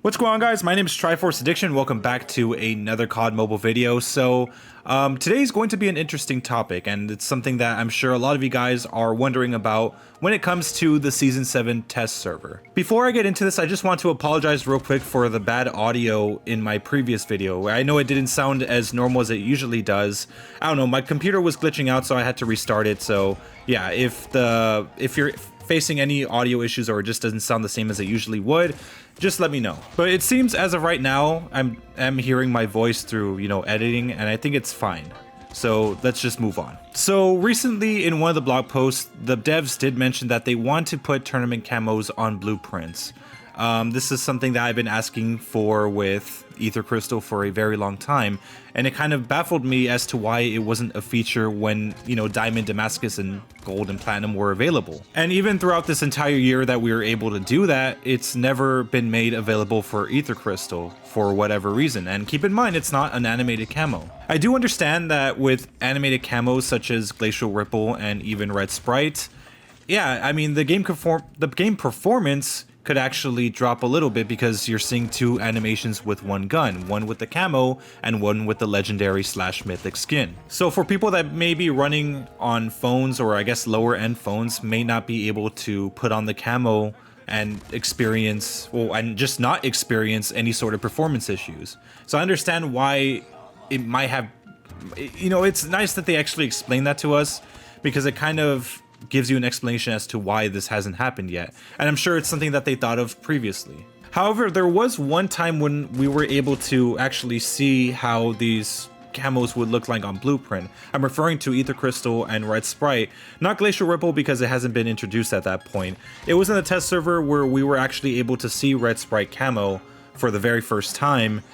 What's going on, guys? My name is Triforce Addiction. Welcome back to another COD mobile video. So today is going to be an interesting topic, and it's something that I'm sure a lot of you guys are wondering about when it comes to the Season 7 test server. Before I get into this, I just want to apologize real quick for the bad audio in my previous video. I know it didn't sound as normal as it usually does. I don't know, my computer was glitching out, so I had to restart it. So yeah, if you're facing any audio issues or it just doesn't sound the same as it usually would, just let me know. But it seems as of right now, I'm hearing my voice through, editing, and I think it's fine. So let's just move on. So recently in one of the blog posts, the devs did mention that they want to put tournament camos on blueprints. This is something that I've been asking for with Ether Crystal for a very long time, and it kind of baffled me as to why it wasn't a feature when, Diamond, Damascus, and Gold and Platinum were available. And even throughout this entire year that we were able to do that, it's never been made available for Ether Crystal for whatever reason. And keep in mind, it's not an animated camo. I do understand that with animated camos such as Glacial Ripple and even Red Sprite, yeah, I mean, the game performance could actually drop a little bit because you're seeing two animations with one gun, one with the camo and one with the legendary / mythic skin. So for people that may be running on phones, or I guess lower end phones, may not be able to put on the camo and just not experience any sort of performance issues. So I understand why it might have, it's nice that they actually explain that to us, because it kind of gives you an explanation as to why this hasn't happened yet. And I'm sure it's something that they thought of previously. However, there was one time when we were able to actually see how these camos would look like on Blueprint. I'm referring to Ether Crystal and Red Sprite, not Glacial Ripple because it hasn't been introduced at that point. It was in the test server where we were actually able to see Red Sprite camo for the very first time,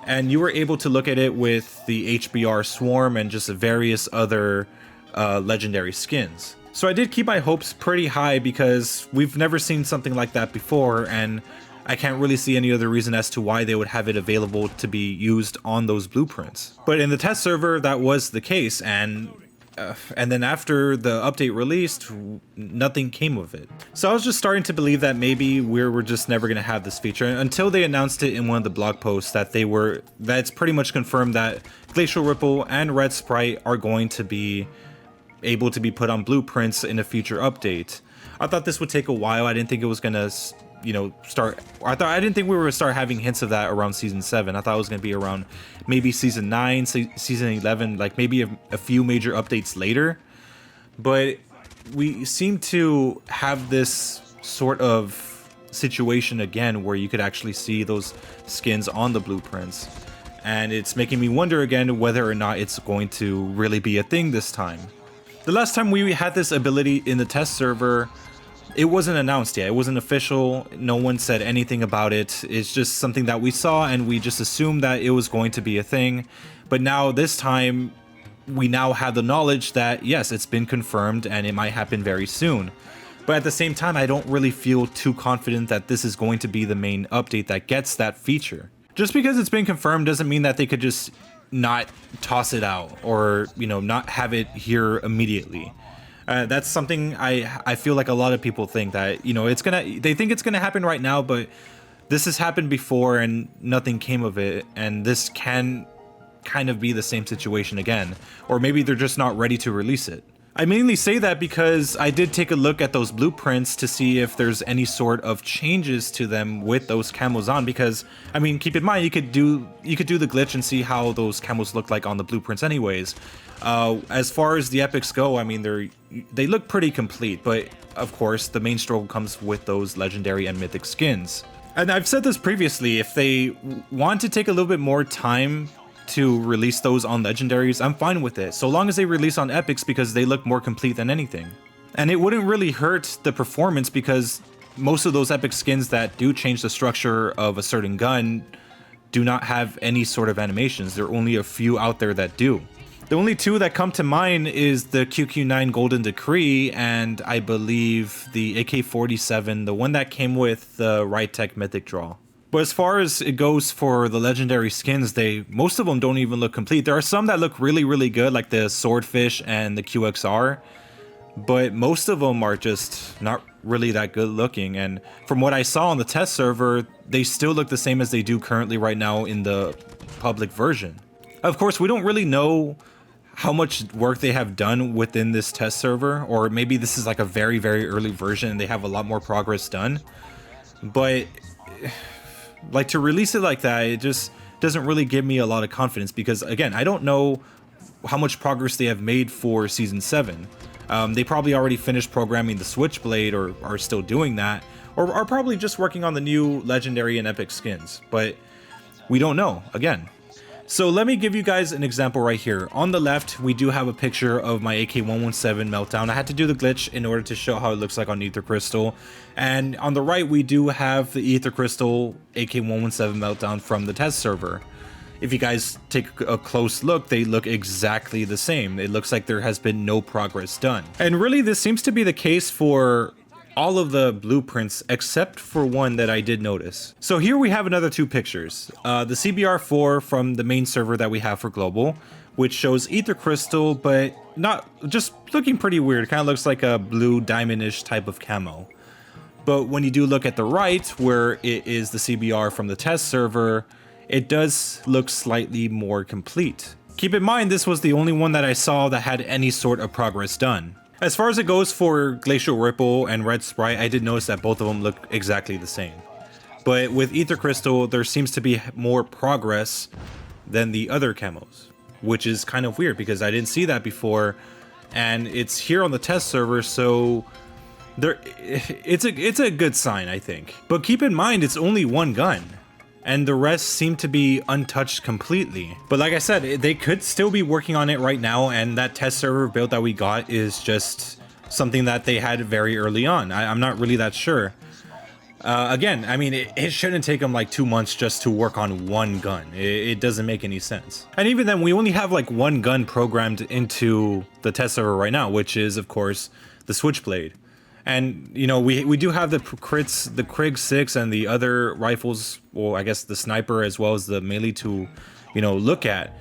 and you were able to look at it with the HBR Swarm and just various other legendary skins. So I did keep my hopes pretty high because we've never seen something like that before, and I can't really see any other reason as to why they would have it available to be used on those blueprints. But in the test server, that was the case, and then after the update released, nothing came of it. So I was just starting to believe that maybe we're just never going to have this feature until they announced it in one of the blog posts that it's pretty much confirmed that Glacial Ripple and Red Sprite are going to be able to be put on blueprints in a future update. I thought this would take a while. I didn't think it was gonna, start. I didn't think we were gonna start having hints of that around Season 7. I thought it was gonna be around maybe Season 9, Season 11, like maybe a few major updates later. But we seem to have this sort of situation again where you could actually see those skins on the blueprints. And it's making me wonder again whether or not it's going to really be a thing this time. The last time we had this ability in the test server, it wasn't announced yet. It wasn't official. No one said anything about it. It's just something that we saw and we just assumed that it was going to be a thing. But now this time, we now have the knowledge that yes, it's been confirmed and it might happen very soon. But at the same time, I don't really feel too confident that this is going to be the main update that gets that feature. Just because it's been confirmed doesn't mean that they could just not toss it out or not have it here immediately. That's something I feel like a lot of people think that they think it's gonna happen right now, but this has happened before and nothing came of it, and this can kind of be the same situation again, or maybe they're just not ready to release it. I mainly say that because I did take a look at those blueprints to see if there's any sort of changes to them with those camos on, because I mean, keep in mind, you could do the glitch and see how those camos look like on the blueprints anyways. As far as the epics go, I mean, they look pretty complete, but of course the main struggle comes with those legendary and mythic skins. And I've said this previously, if they want to take a little bit more time to release those on legendaries, I'm fine with it, so long as they release on epics, because they look more complete than anything. And it wouldn't really hurt the performance because most of those epic skins that do change the structure of a certain gun do not have any sort of animations. There are only a few out there that do. The only two that come to mind is the QQ9 Golden Decree and I believe the AK-47, the one that came with the Right Tech Mythic Draw. But as far as it goes for the legendary skins, most of them don't even look complete. There are some that look really, really good, like the Swordfish and the QXR. but most of them are just not really that good looking. And from what I saw on the test server, they still look the same as they do currently right now in the public version. Of course, we don't really know how much work they have done within this test server, or maybe this is like a very, very early version and they have a lot more progress done. But like, to release it like that, it just doesn't really give me a lot of confidence, because again, I don't know how much progress they have made for season 7. They probably already finished programming the Switchblade, or are still doing that, or are probably just working on the new legendary and epic skins, but we don't know again. So let me give you guys an example right here. On the left, we do have a picture of my AK-117 Meltdown. I had to do the glitch in order to show how it looks like on Aether Crystal. And on the right, we do have the Aether Crystal AK-117 Meltdown from the test server. If you guys take a close look, they look exactly the same. It looks like there has been no progress done. And really, this seems to be the case for all of the blueprints except for one that I did notice. So here we have another 2 pictures. The CBR4 from the main server that we have for global, which shows Aether Crystal, but not just looking pretty weird. It kind of looks like a blue diamond-ish type of camo. But when you do look at the right, where it is the CBR from the test server, it does look slightly more complete. Keep in mind, this was the only one that I saw that had any sort of progress done. As far as it goes for Glacial Ripple and Red Sprite, I did notice that both of them look exactly the same. But with Aether Crystal, there seems to be more progress than the other camos, which is kind of weird because I didn't see that before, and it's here on the test server, so it's a good sign, I think. But keep in mind, it's only one gun, and the rest seem to be untouched completely. But like I said, they could still be working on it right now, and that test server build that we got is just something that they had very early on. I'm not really that sure. Again, I mean, it shouldn't take them like 2 months just to work on one gun. It doesn't make any sense. And even then, we only have like one gun programmed into the test server right now, which is, of course, the Switchblade. And, you know, we do have the crits, the Krig 6 and the other rifles, well, I guess the sniper as well as the melee to, you know, look at.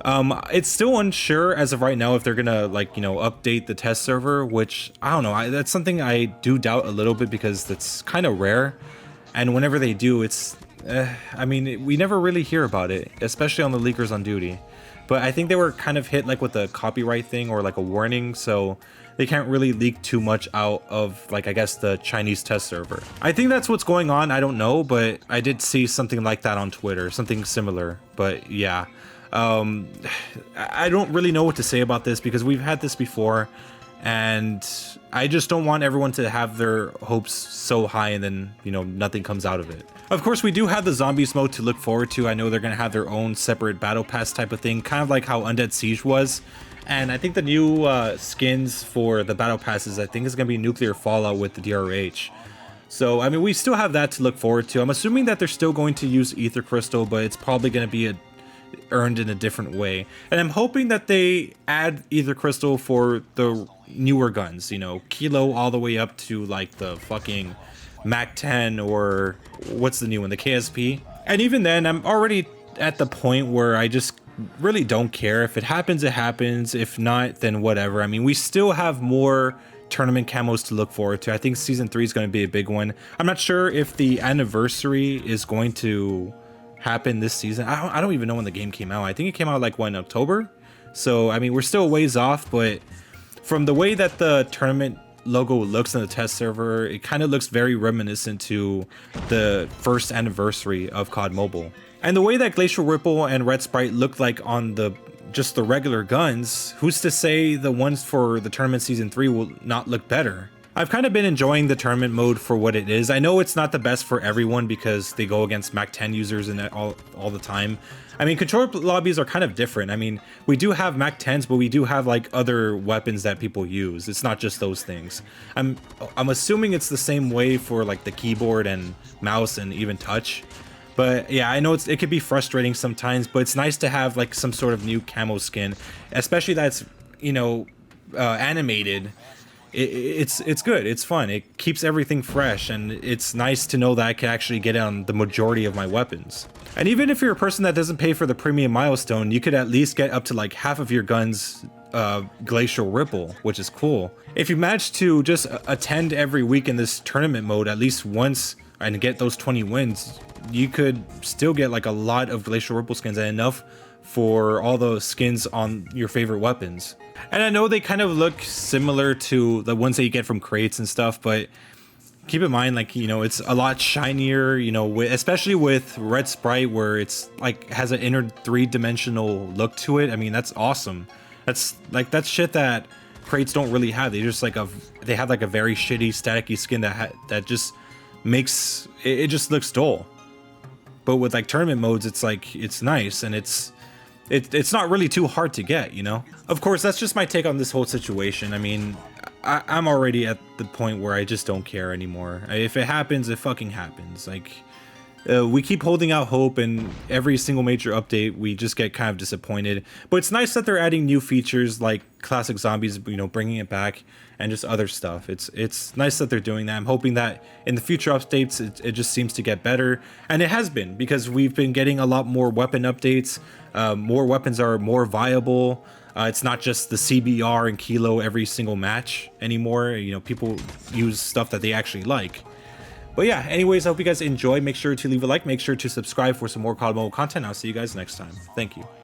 It's still unsure as of right now if they're gonna, like, you know, update the test server, which, I don't know, that's something I do doubt a little bit because that's kind of rare. And whenever they do, it's, I mean, we never really hear about it, especially on the leakers on duty. But I think they were kind of hit like with a copyright thing or like a warning, so they can't really leak too much out of, like, I guess the Chinese test server. I think that's what's going on, I don't know, but I did see something like that on Twitter, something similar, but yeah. I don't really know what to say about this because we've had this before, and I just don't want everyone to have their hopes so high and then, you know, nothing comes out of it. Of course, we do have the zombies mode to look forward to. I know they're going to have their own separate battle pass type of thing, kind of like how Undead Siege was. And I think the new skins for the battle passes, I think is going to be Nuclear Fallout with the DRH. So, I mean, we still have that to look forward to. I'm assuming that they're still going to use Aether Crystal, but it's probably going to be earned in a different way. And I'm hoping that they add Aether Crystal for the newer guns, you know, Kilo all the way up to like the fucking Mac 10 or what's the new one, the KSP. And even then, I'm already at the point where I just really don't care. If it happens, it happens. If not, then whatever. I mean, we still have more tournament camos to look forward to. I think season 3 is going to be a big one. I'm not sure if the anniversary is going to happen this season. I don't even know when the game came out. I think it came out like in October. So I mean, we're still a ways off, but from the way that the tournament logo looks in the test server, it kind of looks very reminiscent to the first anniversary of COD Mobile. And the way that Glacial Ripple and Red Sprite look like on just the regular guns, who's to say the ones for the tournament season 3 will not look better? I've kind of been enjoying the tournament mode for what it is. I know it's not the best for everyone because they go against Mac 10 users and all the time. I mean, control lobbies are kind of different. I mean, we do have Mac 10s, but we do have like other weapons that people use. It's not just those things. I'm assuming it's the same way for like the keyboard and mouse and even touch. But yeah, I know it could be frustrating sometimes, but it's nice to have like some sort of new camo skin, especially that's, you know, animated. It's good, it's fun, it keeps everything fresh, and it's nice to know that I can actually get on the majority of my weapons. And even if you're a person that doesn't pay for the premium milestone, you could at least get up to like half of your guns Glacial Ripple, which is cool. If you manage to just attend every week in this tournament mode at least once and get those 20 wins, you could still get like a lot of Glacial Ripple skins and enough for all those skins on your favorite weapons. And I know they kind of look similar to the ones that you get from crates and stuff, but keep in mind, like, you know, it's a lot shinier, you know, especially with Red Sprite, where it's like has an inner 3-dimensional look to it. I mean, that's awesome. That's shit that crates don't really have. They just they have like a very shitty staticky skin that just makes it just looks dull. But with like tournament modes, it's like it's nice, and it's not really too hard to get, you know? Of course, that's just my take on this whole situation. I mean, I'm already at the point where I just don't care anymore. If it happens, it fucking happens. Like, we keep holding out hope, and every single major update, we just get kind of disappointed. But it's nice that they're adding new features like classic zombies, you know, bringing it back, and just other stuff. It's nice that they're doing that. I'm hoping that in the future updates, it just seems to get better. And it has been, because we've been getting a lot more weapon updates. More weapons are more viable. It's not just the CBR and Kilo every single match anymore. You know, people use stuff that they actually like. But yeah, anyways, I hope you guys enjoy. Make sure to leave a like, make sure to subscribe for some more COD mobile content. I'll see you guys next time. Thank you.